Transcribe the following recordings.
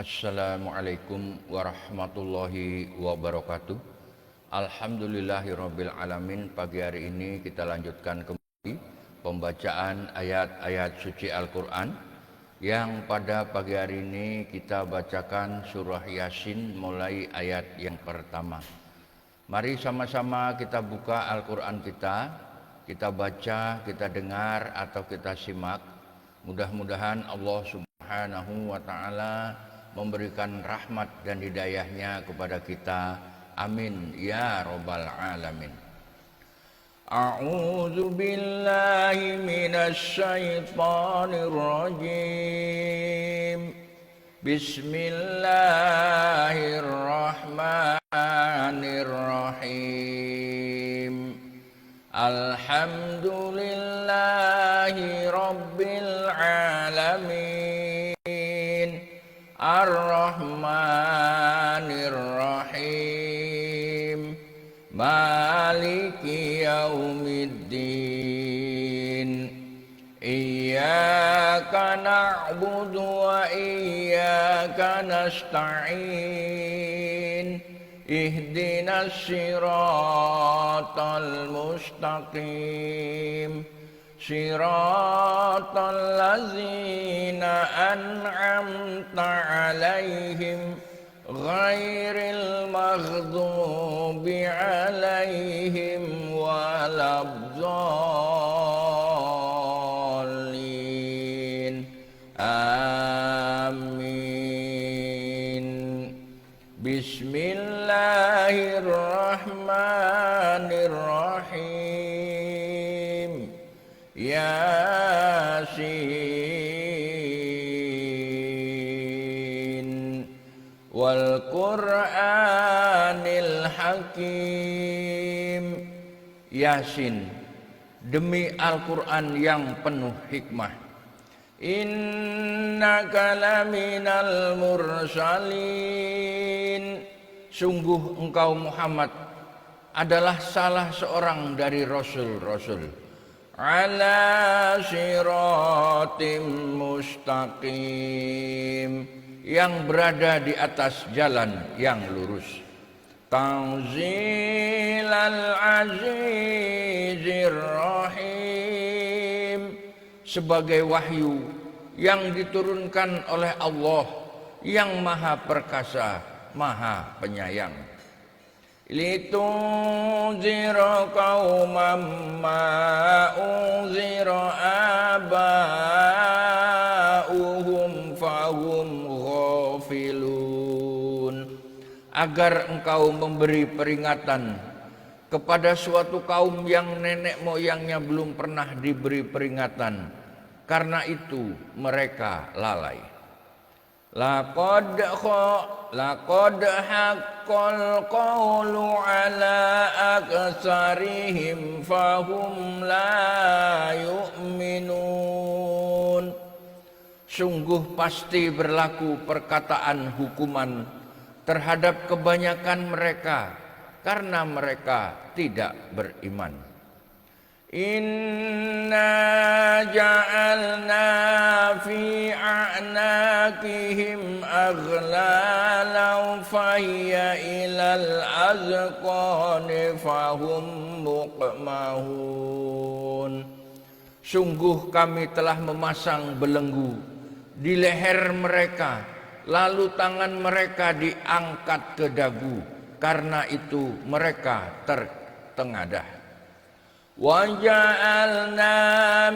Assalamualaikum warahmatullahi wabarakatuh. Alhamdulillahirabbil alamin. Pagi hari ini kita lanjutkan kembali pembacaan ayat-ayat suci Al-Qur'an yang pada pagi hari ini kita bacakan surah Yasin mulai ayat yang pertama. Mari sama-sama kita buka Al-Qur'an kita baca, kita dengar atau kita simak. Mudah-mudahan Allah Subhanahu wa taala memberikan rahmat dan hidayahnya kepada kita. Amin ya rabbal alamin. A'udzu billahi minasy syaithanir rajim. Bismillahirrahmanirrahim. Alhamdulillahi rabbil alamin. Ar-Rahmanir Rahim. Maliki yaumiddin. Iyyaka na'budu wa iyyaka nasta'in. Ihdinas siratal mustaqim. Siratal ladzina an'amta 'alaihim ghairil maghdubi 'alaihim waladdallin. Amin. Bismillahirrahmanirrahim. Yasin wal Qur'anil Hakim. Yasin, demi Al-Qur'an yang penuh hikmah. Innaka laminal mursalin. Sungguh engkau Muhammad adalah salah seorang dari rasul-rasul. Ala siratim mustaqim, yang berada di atas jalan yang lurus. Tanzilal azizir rahim, sebagai wahyu yang diturunkan oleh Allah yang maha perkasa, maha penyayang. Litunzira qauman ma unzira aba'uhum fahum ghafilun, agar engkau memberi peringatan kepada suatu kaum yang nenek moyangnya belum pernah diberi peringatan, karena itu mereka lalai. Laqad haqqal qawlu ala aksarihim fahum la yu'minun. Sungguh pasti berlaku perkataan hukuman terhadap kebanyakan mereka, karena mereka tidak beriman. Inna ja'alna fi a'naqihim aghlalan fahiya ilal azqani fahum muqmahun. Sungguh kami telah memasang belenggu di leher mereka, lalu tangan mereka diangkat ke dagu, karena itu mereka tertengadah. وَجَعَلْنَا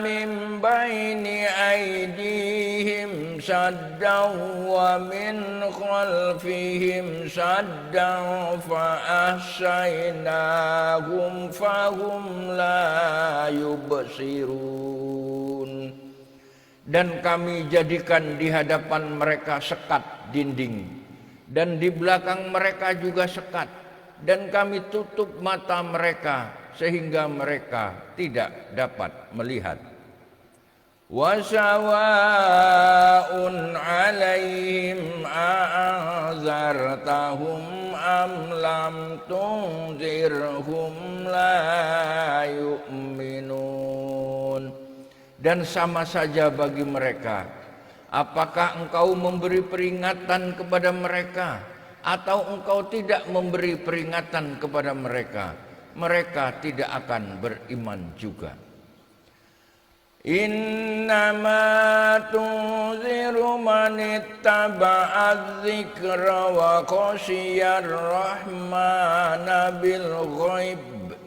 مِنْ بَيْنِ أَيْدِيهِمْ سَدًّا وَمِنْ خَلْفِهِمْ سَدًّا فَأَغْشَيْنَاهُمْ فَهُمْ لَا يُبْصِرُونَ. Dan kami jadikan di hadapan mereka sekat dinding, dan di belakang mereka juga sekat, dan kami tutup mata mereka sehingga mereka tidak dapat melihat. Wasawa'un 'alaihim a'anzartahum am lam tunzirhum la yu'minun. Dan sama saja bagi mereka, Apakah engkau memberi peringatan kepada mereka atau engkau tidak memberi peringatan kepada mereka? Mereka tidak akan beriman juga. Innama tunziru man ittaba'adz dzikra wa khashiyar rahmana bil ghaib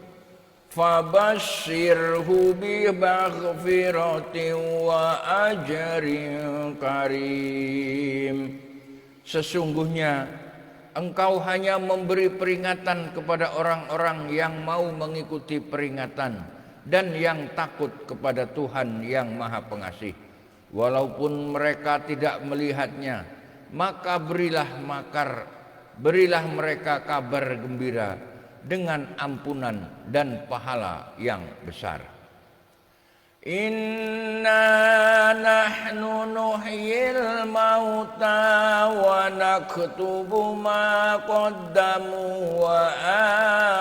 fabashshirhu bi maghfiratin wa ajrin karim. Sesungguhnya engkau hanya memberi peringatan kepada orang-orang yang mau mengikuti peringatan dan yang takut kepada Tuhan yang Maha Pengasih. Walaupun mereka tidak melihatnya, maka berilah mereka kabar gembira dengan ampunan dan pahala yang besar. Inna nahnu nuhyil mauta wa naktubu ma qaddamu wa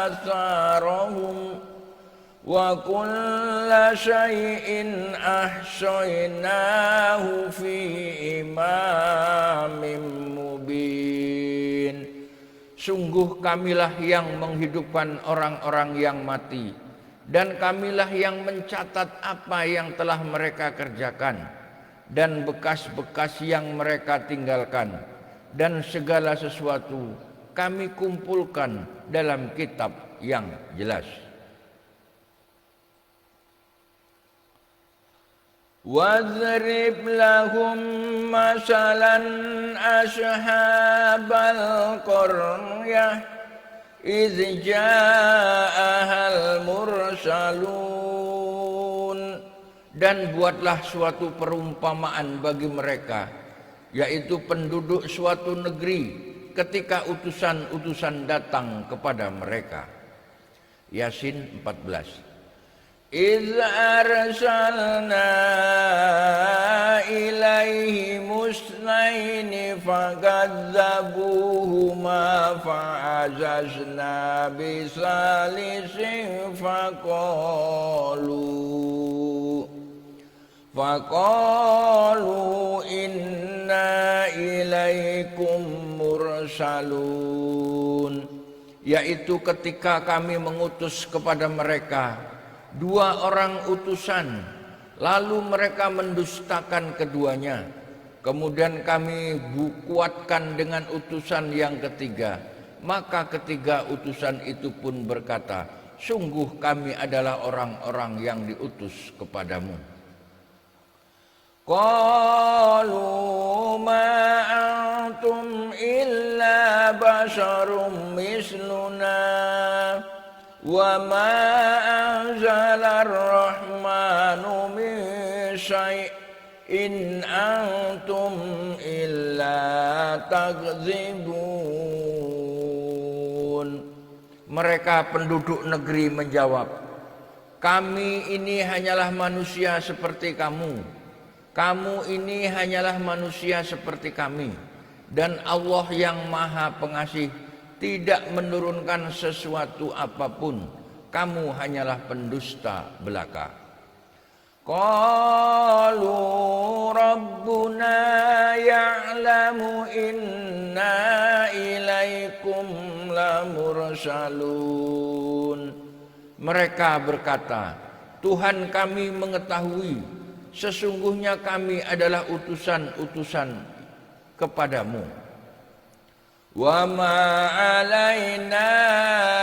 atharahum wa kulla syai'in ahsaynahu fi imamin mubin. Sungguh kamilah yang menghidupkan orang-orang yang mati, dan kamilah yang mencatat apa yang telah mereka kerjakan dan bekas-bekas yang mereka tinggalkan, dan segala sesuatu kami kumpulkan dalam kitab yang jelas. Wadrib lahum masalan ashabal qaryah idh ja'ahal mursalun. Dan buatlah suatu perumpamaan bagi mereka, yaitu penduduk suatu negeri, ketika utusan-utusan datang kepada mereka. Yasin 14. إذ أرسلنا إليهم اثنين فكذبوهما فعززنا بثالث فقالوا إنا إليكم مرسلون. Yaitu ketika kami mengutus kepada mereka dua orang utusan, lalu mereka mendustakan keduanya. Kemudian kami kuatkan dengan utusan yang ketiga. Maka ketiga utusan itu pun berkata, sungguh kami adalah orang-orang yang diutus kepadamu. Qalu ma antum illa basharum misluna wa ma anzalar rahmanu min syai'in antum illa takdzibun. Mereka penduduk negeri menjawab, kami ini hanyalah manusia seperti kamu. Kamu ini hanyalah manusia seperti kami. Dan Allah yang Maha Pengasih tidak menurunkan sesuatu apapun. Kamu hanyalah pendusta belaka. Qalu rabbuna ya'lamu inna ilaikum lamursalun. Mereka berkata, Tuhan kami mengetahui, sesungguhnya kami adalah utusan-utusan kepadamu. Wa ma alaina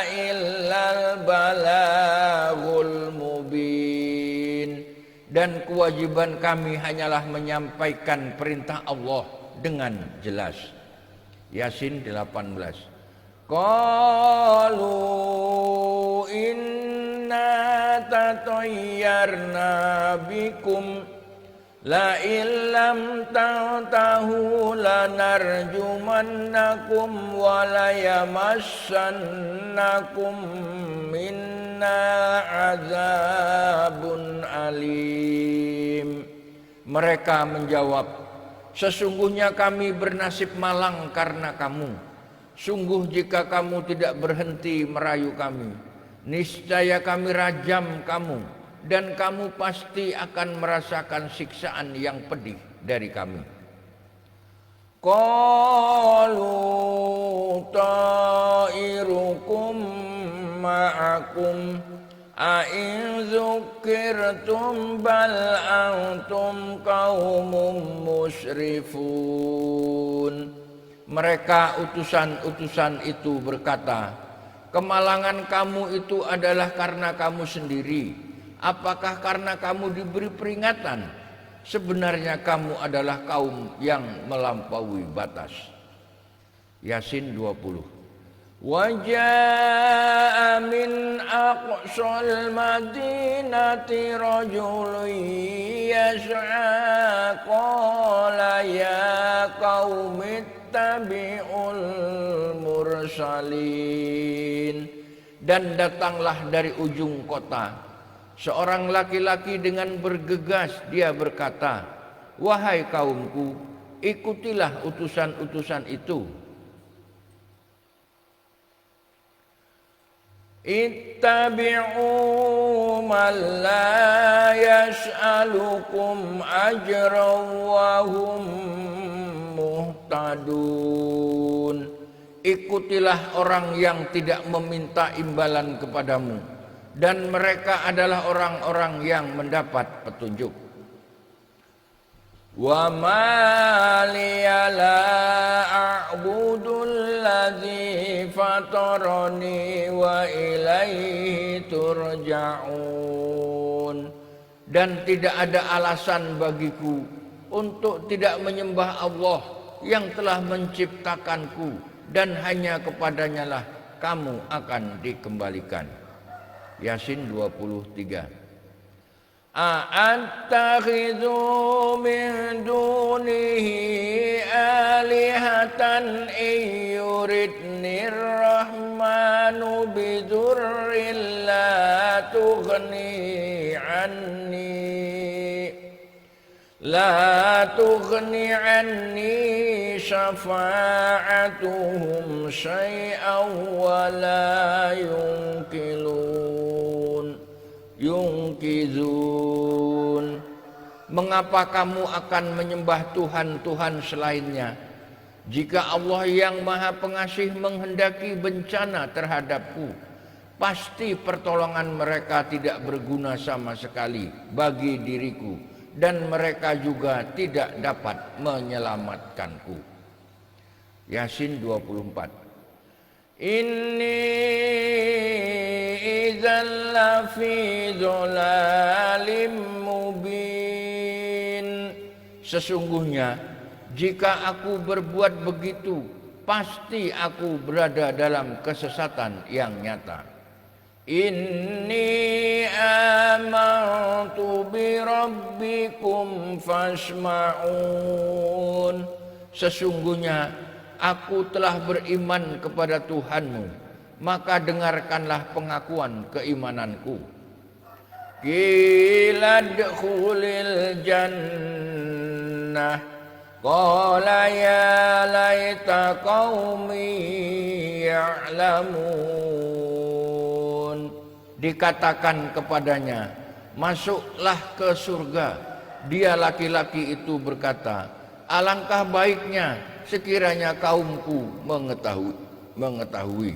illal balaghul mubin. Dan kewajiban kami hanyalah menyampaikan perintah Allah dengan jelas. Yasin 18. Qalu inna tatayyarna bikum la illam tantahu lanarjumannakum wa la yamassannakum minna azabun alim. Mereka menjawab, sesungguhnya kami bernasib malang karena kamu. Sungguh jika kamu tidak berhenti merayu kami, niscaya kami rajam kamu, dan kamu pasti akan merasakan siksaan yang pedih dari kami. qalu ta'irukum ma'akum a'in dzukirtum bal antum qaumun musrifun. Mereka utusan-utusan itu berkata, kemalangan kamu itu adalah karena kamu sendiri. Apakah karena kamu diberi peringatan? Sebenarnya kamu adalah kaum yang melampaui batas. Yasin 20. Waja'a min aqsal madinati rajulun yas'a qala ya qaumi ittabi'ul mursalin. Dan datanglah dari ujung kota seorang laki-laki dengan bergegas, dia berkata, wahai kaumku, ikutilah utusan-utusan itu. Ittabi'u man la yas'alukum ajran wa hum muhtadun. Ikutilah orang yang tidak meminta imbalan kepadamu, dan mereka adalah orang-orang yang mendapat petunjuk. Wa ma liya la a'budul ladzi fatarani wa ilaihi turja'un. Dan tidak ada alasan bagiku untuk tidak menyembah Allah yang telah menciptakanku, dan hanya kepadanya lah kamu akan dikembalikan. Yasin 23. A'attakhidhu min dunihi alihatan yuridnir rahmanu bidurrin la tughni anni syafa'atuhum syai'an wa la yungkizun. Mengapa kamu akan menyembah Tuhan-Tuhan selainnya, jika Allah yang Maha Pengasih menghendaki bencana terhadapku? Pasti pertolongan mereka tidak berguna sama sekali bagi diriku, dan mereka juga tidak dapat menyelamatkanku. Yasin 24. Inni idzal lafi dhalalim mubin. Sesungguhnya jika aku berbuat begitu, pasti aku berada dalam kesesatan yang nyata. Inni amantu bi rabbikum fasma'un. Sesungguhnya aku telah beriman kepada Tuhanmu, maka dengarkanlah pengakuan keimananku. Qila dkhulil jannah qala ya laita qaumi ya'lamun. Dikatakan kepadanya, masuklah ke surga. Dia laki-laki itu berkata, alangkah baiknya sekiranya kaumku mengetahui.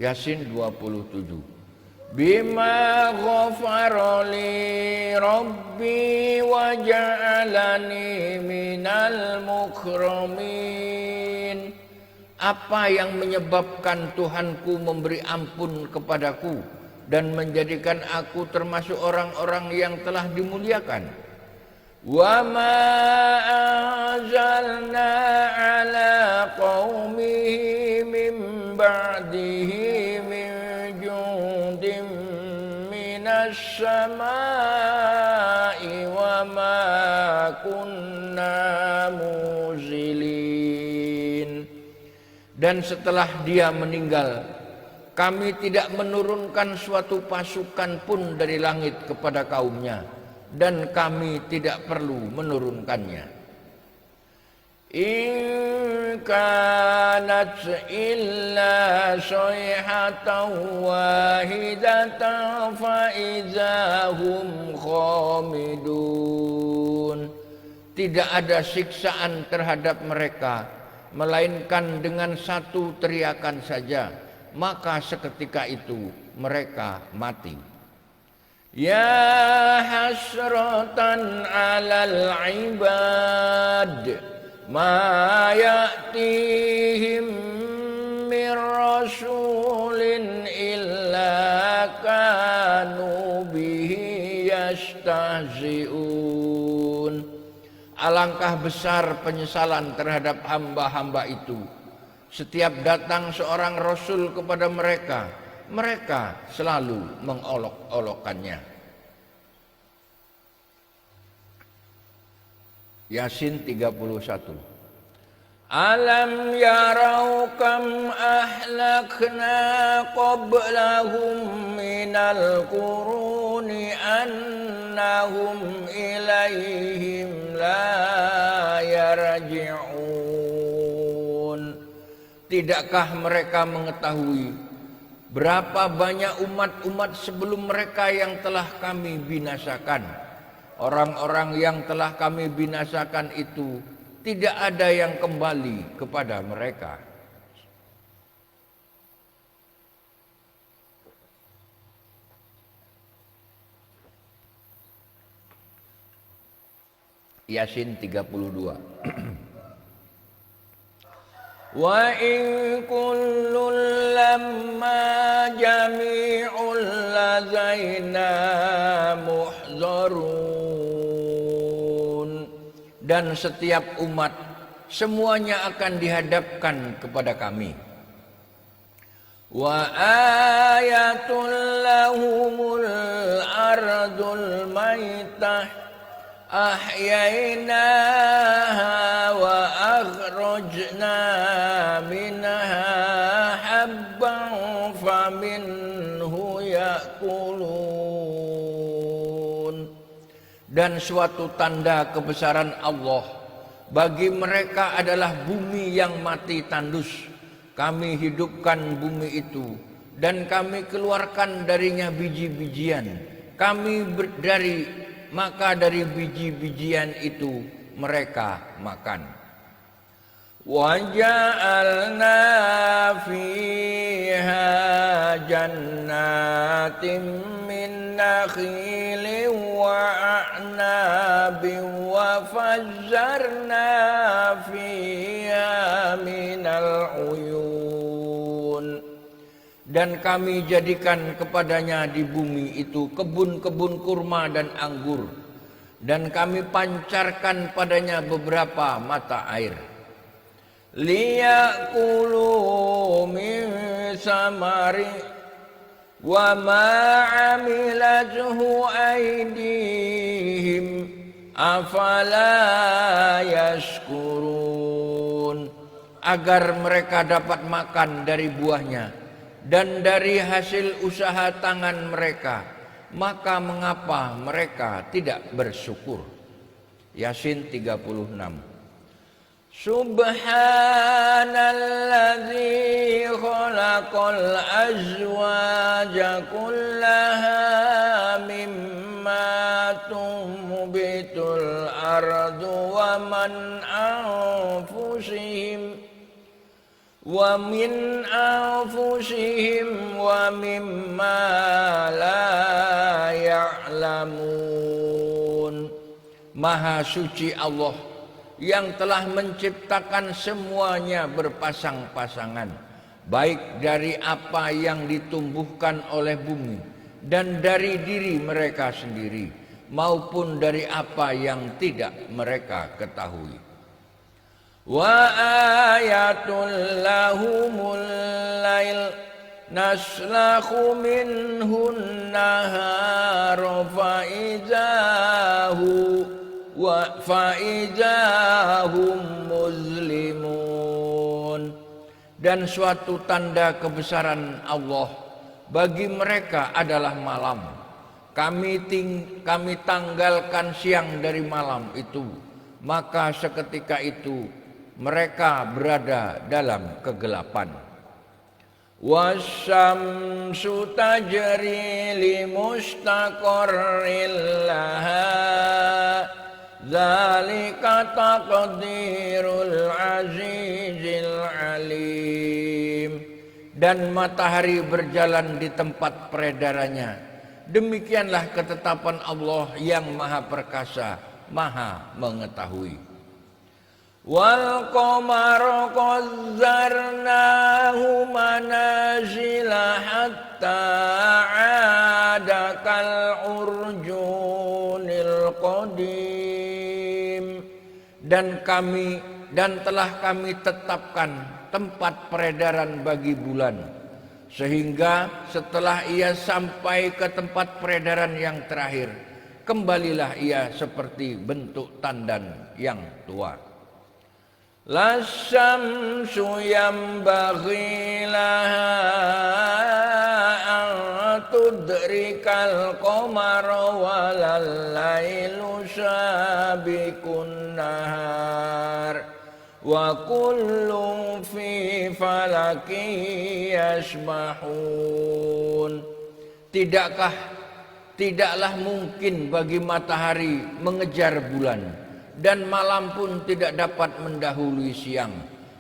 Yasin 27. Bima ghafara li rabbi wa ja'alani minal mukramin. Apa yang menyebabkan Tuhanku memberi ampun kepadaku dan menjadikan aku termasuk orang-orang yang telah dimuliakan? Wa ma anzalna ala qaumihi min ba'dihi min jundin minas samai wa ma kunna muzilin. Dan setelah dia meninggal, kami tidak menurunkan suatu pasukan pun dari langit kepada kaumnya, dan kami tidak perlu menurunkannya. In kanat illa sayhatan wahidatan fa idza hum khamidun. tidak ada siksaan terhadap mereka, melainkan dengan satu teriakan saja, maka seketika itu mereka mati. Ya hasratan 'alal 'ibad ma ya'tihim min rasulin illa kanu bihi yastahzi'un. Alangkah besar penyesalan terhadap hamba-hamba itu. Setiap datang seorang rasul kepada mereka, mereka selalu mengolok-olokkannya. Yasin 31. Alam yarau kam ahlakna qablahum minal quruni annahum ilaihim la yarji'un. Tidakkah mereka mengetahui berapa banyak umat-umat sebelum mereka yang telah kami binasakan? Orang-orang yang telah kami binasakan itu tidak ada yang kembali kepada mereka. Yasin 32. Wa in kullun lamma jami'ul ladaina muhzarun. Dan setiap umat semuanya akan dihadapkan kepada kami. Wa ayatul lahumul ardul maitah ahyainaha wa akhrajna minha habban faminhu ya'kulun. Dan suatu tanda kebesaran Allah bagi mereka adalah bumi yang mati tandus. Kami hidupkan bumi itu dan kami keluarkan darinya biji-bijian. Maka dari biji-bijian itu mereka makan. Wa ja'alna fiha jannatin min nakhilin wa a'nabin wa fazzarna fiha minal uyun. Dan kami jadikan kepadanya di bumi itu kebun-kebun kurma dan anggur. Dan kami pancarkan padanya beberapa mata air. Liya'kulu min samari wa ma 'amilathu aydihim afala yashkurun. Agar mereka dapat makan dari buahnya dan dari hasil usaha tangan mereka, maka mengapa mereka tidak bersyukur? Yasin 36. Subhanalladzi khalaqal azwaja kullaha mimma tumbitul ardu wa man anfusihim wa min anfusihim wa mimma la ya'lamun. Maha suci Allah yang telah menciptakan semuanya berpasang-pasangan, baik dari apa yang ditumbuhkan oleh bumi dan dari diri mereka sendiri, maupun dari apa yang tidak mereka ketahui. Wa ayatul lahumul lail naslakhu minhun nahar fa'idahum muslimun. Dan suatu tanda kebesaran Allah bagi mereka adalah malam. Kami tanggalkan siang dari malam itu, maka seketika itu mereka berada dalam kegelapan. Wasyamsu tajri li mustaqarril laha Zalika taqdirul azizil alim. Dan matahari berjalan di tempat peredarannya. Demikianlah ketetapan Allah yang maha perkasa, maha mengetahui. Wal qamara qazzarnahu manazila hatta 'ada kal urjunil qadim. Dan telah kami tetapkan tempat peredaran bagi bulan, sehingga setelah ia sampai ke tempat peredaran yang terakhir, kembalilah ia seperti bentuk tandan yang tua. Las-syamsu yanbaghi laha an tudrikal qamara walal lailu sabiqun nahar wa kullun fi falakin yasbahun. Tidaklah mungkin bagi matahari mengejar bulan, dan malam pun tidak dapat mendahului siang.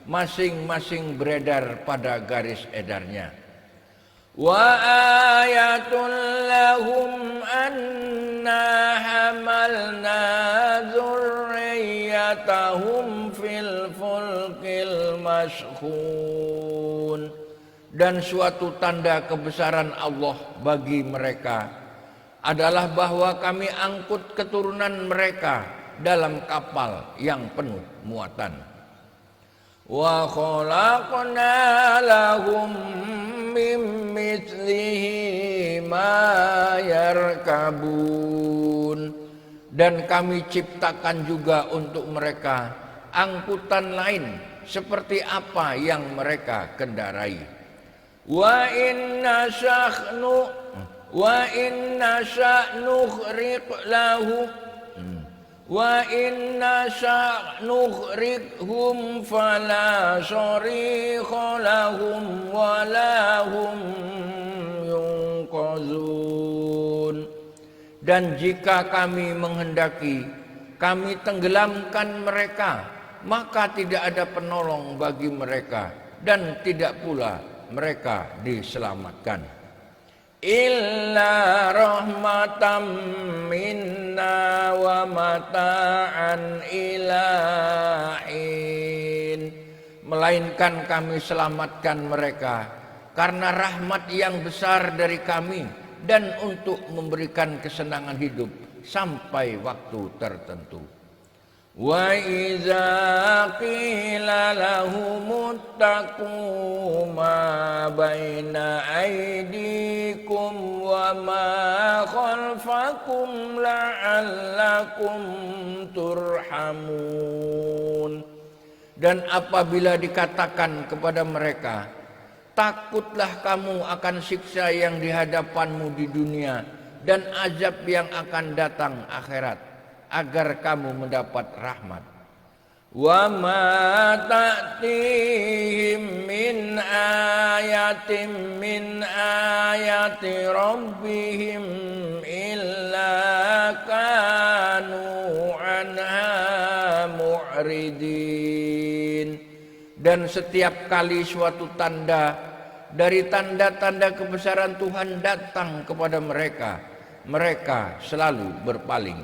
Masing-masing beredar pada garis edarnya. Wa ayatul lahum anna hamalna dzurriyyatahum fil fulkil mashkhun. Dan suatu tanda kebesaran Allah bagi mereka adalah bahwa kami angkut keturunan mereka dalam kapal yang penuh muatan. Wa khalaqna lahum min mithlihi ma yarkabun. Dan kami ciptakan juga untuk mereka angkutan lain seperti apa yang mereka kendarai. Wa inna sha'nughriq lahu wa inna sha'nughriqhum fala sarikha lahum wa lahum yunqazun. Dan jika kami menghendaki, kami tenggelamkan mereka, maka tidak ada penolong bagi mereka, dan tidak pula mereka diselamatkan. Illa rahmatam minna wa mata'an ilahin. Melainkan kami selamatkan mereka karena rahmat yang besar dari kami, dan untuk memberikan kesenangan hidup sampai waktu tertentu. Wa idza qila lahumuttaqu ma baina aydikum wa ma khalfakum la'allakum turhamun. Dan apabila dikatakan kepada mereka, takutlah kamu akan siksa yang di hadapanmu di dunia dan azab yang akan datang akhirat, agar kamu mendapat rahmat. Wa ma ta'tihim min ayatin min ayati rabbihim illa kanu anha mu'ridin. Dan setiap kali suatu tanda dari tanda-tanda kebesaran Tuhan datang kepada mereka, mereka selalu berpaling.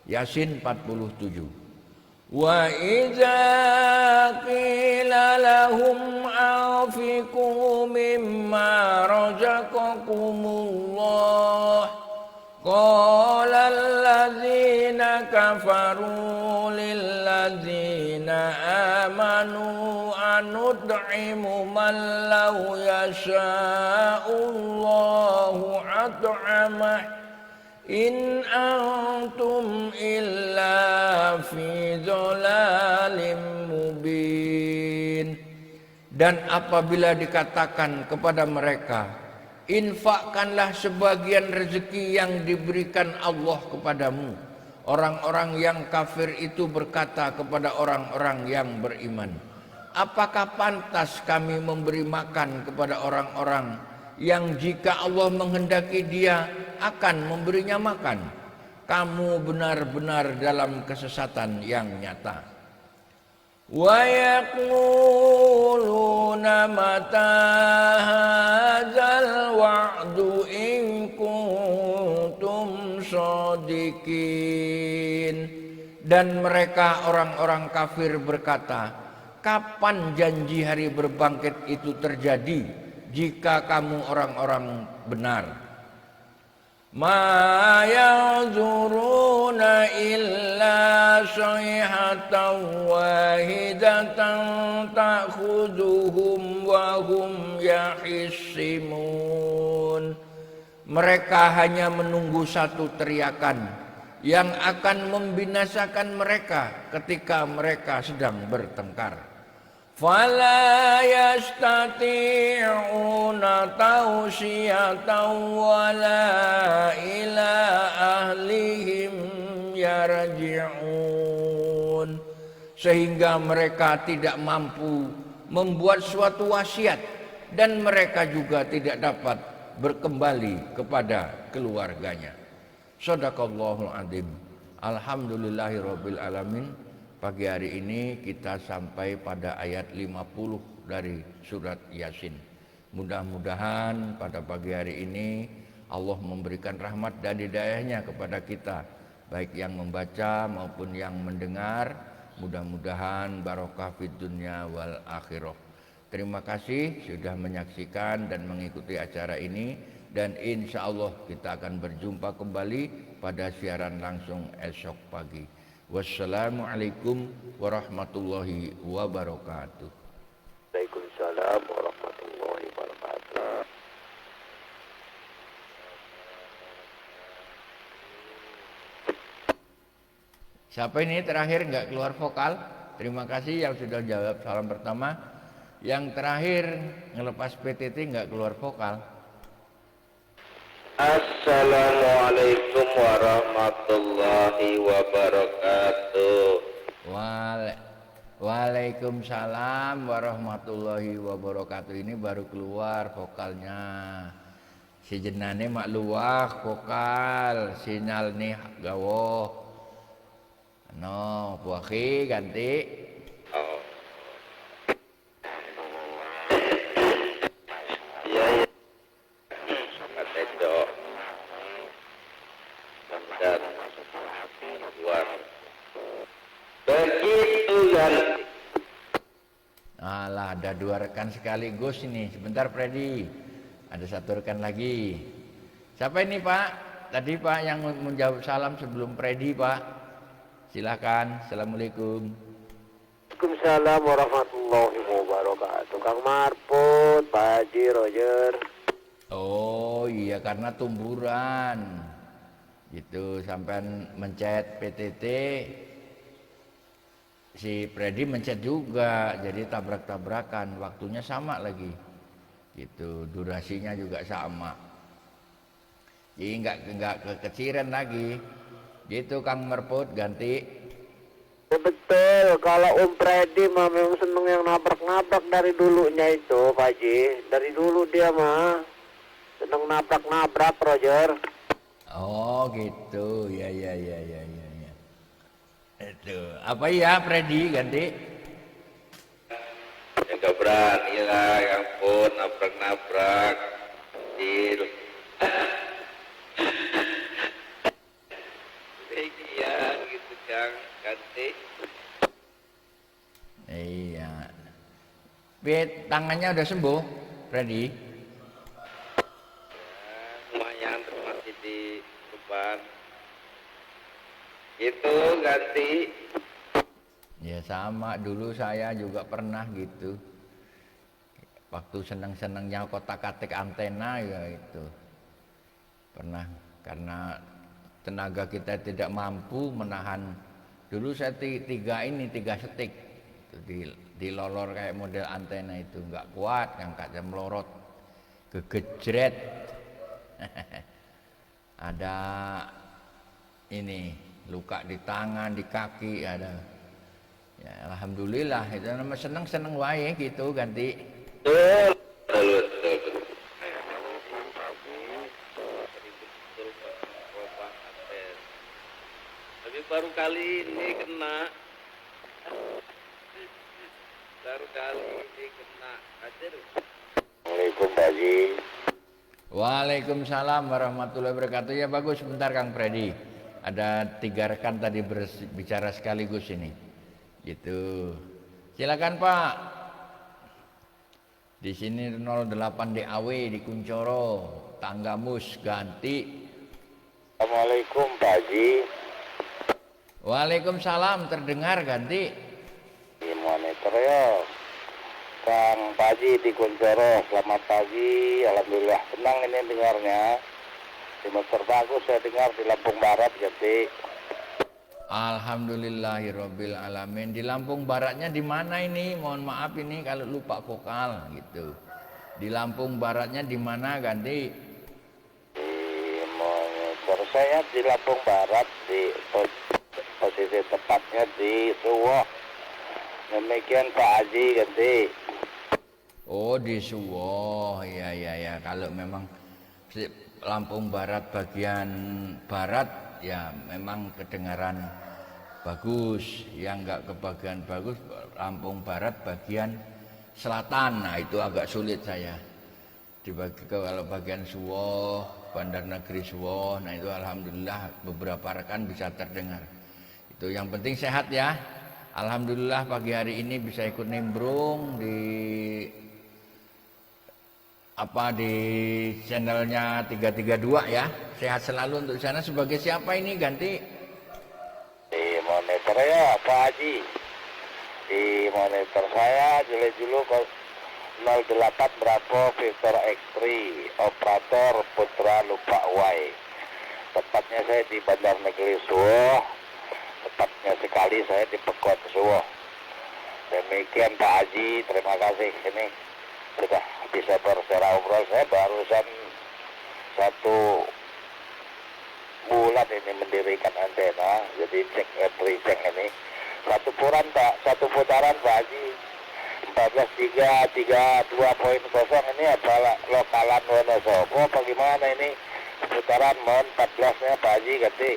Yasin 47. Wa idza qila lahum anfiqu mimma razaqakumullah qala allazina kafaru lillazina amanu anud'imu man law yasha'ullahu at'amah in antum illa fi dhalalim mubin. Dan apabila dikatakan kepada mereka, infakkanlah sebagian rezeki yang diberikan Allah kepadamu, orang-orang yang kafir itu berkata kepada orang-orang yang beriman, apakah pantas kami memberi makan kepada orang-orang yang jika Allah menghendaki dia akan memberinya makan? kamu benar-benar dalam kesesatan yang nyata. Wa yaquluna mata hadzal wa'du in kuntum shadiqin. Dan mereka orang-orang kafir berkata, kapan janji hari berbangkit itu terjadi jika kamu orang-orang benar? Ma yanzuruna illa sayhatan wahidatan ta'khuduhum wa hum yahissimun. Mereka hanya menunggu satu teriakan yang akan membinasakan mereka ketika mereka sedang bertengkar. Fala yastati'una tawsiyatan wala ila ahlihim yarji'un. Sehingga mereka tidak mampu membuat suatu wasiat dan mereka juga tidak dapat berkembali kepada keluarganya. Shadaqallahul adzim. Alhamdulillahirabbil alamin. Pagi hari ini kita sampai pada ayat 50 dari surat Yasin. Mudah-mudahan pada pagi hari ini Allah memberikan rahmat dan hidayahnya kepada kita, baik yang membaca maupun yang mendengar. Mudah-mudahan barokah fid dunya wal akhirah. Terima kasih sudah menyaksikan dan mengikuti acara ini, dan insya Allah kita akan berjumpa kembali pada siaran langsung esok pagi. Wassalamualaikum warahmatullahi wabarakatuh. Waalaikumsalam warahmatullahi wabarakatuh. Siapa ini terakhir nggak keluar vokal? Terima kasih yang sudah jawab salam pertama. Yang terakhir ngelepas PTT nggak keluar vokal. Assalamualaikum warahmatullahi wabarakatuh. Waalaikumsalam warahmatullahi wabarakatuh. Ini baru keluar vokalnya. Si jenane mak luwah vokal, sinyal nih gawoh. No, buahi ganti. Oh. Iya ya. Sangat edo. Dan luar. Begitu kan. Alah, ada dua rekan sekaligus ini. Sebentar Freddy, ada satu rekan lagi. Siapa ini Pak? Tadi Pak yang menjawab salam sebelum Freddy Pak. Silakan. Assalamualaikum. Waalaikumsalam warahmatullahi wabarakatuh. Kang Marput, Pak Haji, Roger. Oh iya, karena tumburan. Gitu, sampai mencet PTT. Si Freddy mencet juga, jadi tabrak-tabrakan, waktunya sama lagi, gitu, durasinya juga sama, jadi nggak kekeciran lagi, gitu Kang Merput ganti. Ya betul, kalau Freddy mah memang seneng yang nabrak-nabrak dari dulunya itu, Pak Haji, dari dulu dia mah seneng nabrak-nabrak, Roger. Oh gitu, ya. Itu apa ya Freddy ganti? Ya gak berani lah, ya ampun, nabrak-nabrak. Iya gitu Kang, ganti. Iya. Tangannya udah sembuh, Freddy? Ya, lumayan masih di depan. Itu ganti. Ya sama, dulu saya juga pernah gitu. Waktu seneng-senengnya kotak-katik antena ya itu. Pernah, karena tenaga kita tidak mampu menahan. Dulu saya tiga setik. Dilolor kayak model antena itu, nggak kuat, ngangkatnya melorot. Kegejret. Ada ini luka di tangan, di kaki ada. Ya alhamdulillah, itu namanya seneng wae gitu ganti. Betul. baru kali ini kena aja tuh. Assalamualaikum Pak Haji. Waalaikumsalam warahmatullahi wabarakatuh. Ya bagus, sebentar Kang Freddy. Ada 3 rekan tadi berbicara sekaligus ini. Gitu. Silakan Pak. Di sini 08 DAW di Kuncoro, Tanggamus ganti. Assalamualaikum Pak Haji. Waalaikumsalam, terdengar ganti. Di monitor ya. Kang Pak Haji di Kuncoro, selamat pagi. Alhamdulillah senang ini dengarnya. Di motor bagus saya dengar di Lampung Barat ganti. Alhamdulillahirabbil alamin. Di Lampung Baratnya di mana ini? Mohon maaf ini kalau lupa vokal gitu. Di Lampung Baratnya di mana ganti? Di monitor saya di Lampung Barat di posisi tepatnya di Suwoh. Demikian Pak Haji ganti. Oh di Suwoh, ya. Kalau memang Lampung Barat bagian barat ya memang kedengaran bagus. Yang enggak kebagian bagus Lampung Barat bagian selatan. Nah itu agak sulit saya. Kalau bagian Suwoh, Bandar Negeri Suwoh, nah itu alhamdulillah beberapa rekan bisa terdengar. Itu yang penting sehat ya. Alhamdulillah pagi hari ini bisa ikut nimbrung di channelnya 332 ya. Sehat selalu untuk sana. Sebagai siapa ini ganti? Di monitor ya Pak Haji. Di monitor saya julu 08 Bravo Victor X3 operator Putra Lupa Y. Tepatnya saya di Bandar Negeri Suwoh. Tepatnya sekali saya di Pekot Suwoh. Demikian Pak Haji, terima kasih. Ini sudah bisa bersecara obrol. Saya barusan 1 bulan ini mendirikan antena, jadi cek and recheck ini. Satu putaran Pak Haji. 14.332.0 ini apa lokalan Wonosobo apa gimana ini? Putaran mohon 14-nya Pak Haji ganti.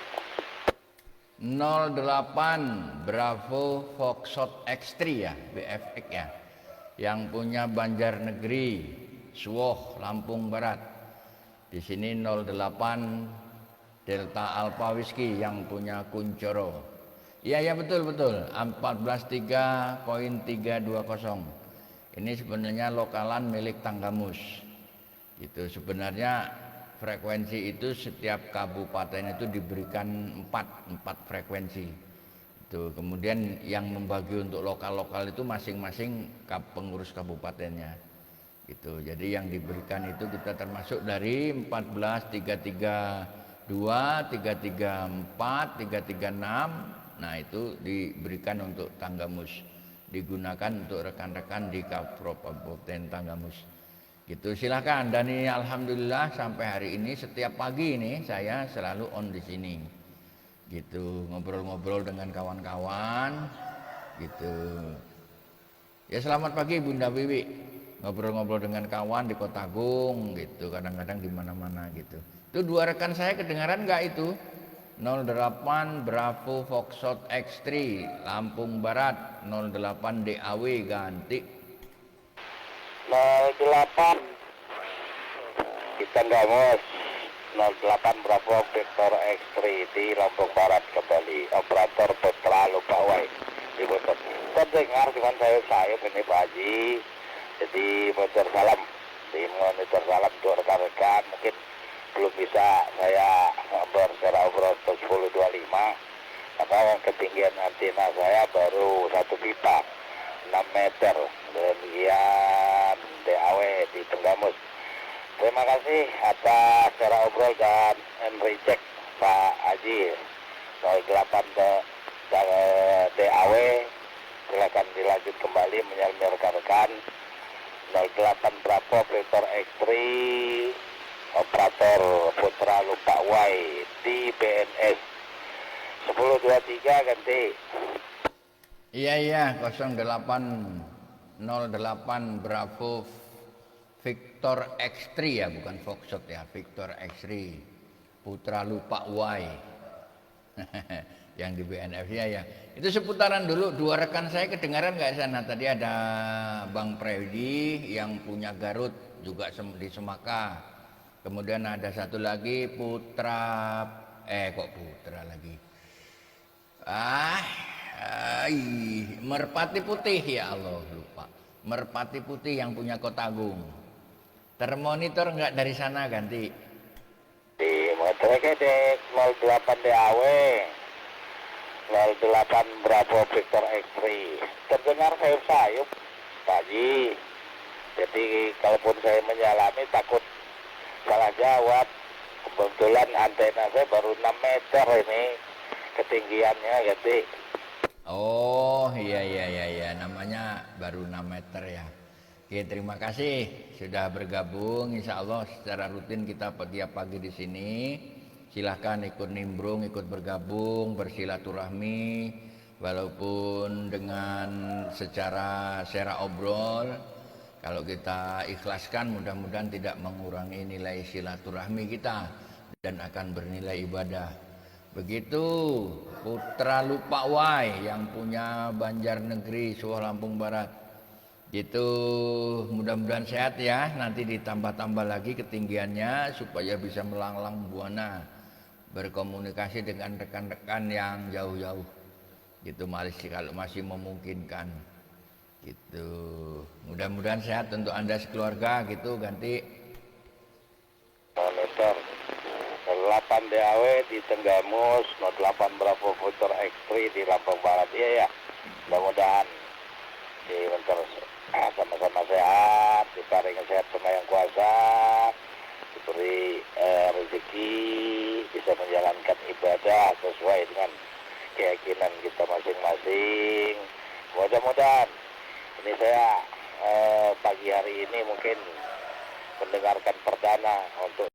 08 Bravo Foxtrot X3 ya, BFX ya. Yang punya Banjarnegeri, Suwoh, Lampung Barat. Di sini 08 Delta Alpha Whiskey yang punya Kuncoro. Iya betul 14.3.320. Ini sebenarnya lokalan milik Tanggamus. Itu sebenarnya frekuensi itu setiap kabupaten itu diberikan 4 frekuensi. Itu kemudian yang membagi untuk lokal-lokal itu masing-masing pengurus kabupatennya. Gitu. Jadi yang diberikan itu kita termasuk dari 14, 332, 334, 336. Nah itu diberikan untuk Tanggamus, digunakan untuk rekan-rekan di Kabupaten Tanggamus. Gitu silakan. Dan ini alhamdulillah sampai hari ini setiap pagi ini saya selalu on di sini. Gitu ngobrol-ngobrol dengan kawan-kawan. Gitu. Ya selamat pagi Bunda Wiwi. Ngobrol-ngobrol dengan kawan di Kota Agung gitu, kadang-kadang di mana-mana gitu. Itu 2 rekan saya kedengaran enggak itu? 08 Bravo Foxtrot X3 Lampung Barat, 08 DAW ganti. 08 kita Tanggamus, 08 Bravo Victor X3 di Lampung Barat kembali operator Putra Lupa Y di motor. Terdengar dengan saya ini Pak Haji. Jadi motor salam di monitor salam untuk rekan-rekan mungkin belum bisa saya bersecara obrol 1025 karena ketinggian antena saya baru 1 pipa 6 meter. Demikian DAW di Tanggamus. Terima kasih atas secara obrol dan recheck Pak Haji. 08 DAW silakan dilanjut kembali menyalami rekan-rekan. 08 Bravo Victor X3 operator Putra Lupa Y di BNS 1023 ganti. Iya 08 Bravo Victor X3 ya, bukan Foxtrot ya, Victor X3 Putra Lupa Y. yang di BNF ya. Itu seputaran dulu, dua rekan saya kedengaran nggak di sana? Tadi ada Bang Predi yang punya Garut juga di Semaka. Kemudian ada satu lagi Putra, kok Putra lagi? Merpati Putih, ya Allah lupa. Merpati Putih yang punya Kota Agung. Termonitor nggak dari sana ganti? Di motornya di 08 DAW 08 Bravo Victor X3 terdengar sayup-sayup tadi. Jadi kalaupun saya menyalami takut salah jawab. Kebetulan antena saya baru 6 meter ini ketinggiannya ganti. Oh iya, namanya baru 6 meter ya. Oke, terima kasih sudah bergabung. Insya Allah secara rutin kita tiap pagi di sini. Silahkan ikut nimbrung, ikut bergabung, bersilaturahmi, walaupun dengan secara obrol. Kalau kita ikhlaskan, mudah-mudahan tidak mengurangi nilai silaturahmi kita dan akan bernilai ibadah. Begitu Putra Lupa Wai yang punya Banjarnegeri, Suwoh, Lampung Barat. Gitu, mudah-mudahan sehat ya. Nanti ditambah-tambah lagi ketinggiannya supaya bisa melanglang buana berkomunikasi dengan rekan-rekan yang jauh-jauh. Gitu kalau masih memungkinkan. Gitu. Mudah-mudahan sehat untuk Anda sekeluarga gitu ganti. Monitor 08 DAW di Tenggamus, 08 Bravo Victor X3 di Lampung Barat. Iya ya. Mudah-mudahan sama-sama sehat, diparingi sehat sama yang kuasa, diberi rezeki, bisa menjalankan ibadah sesuai dengan keyakinan kita masing-masing. Mudah-mudahan ini saya pagi hari ini mungkin mendengarkan perdana untuk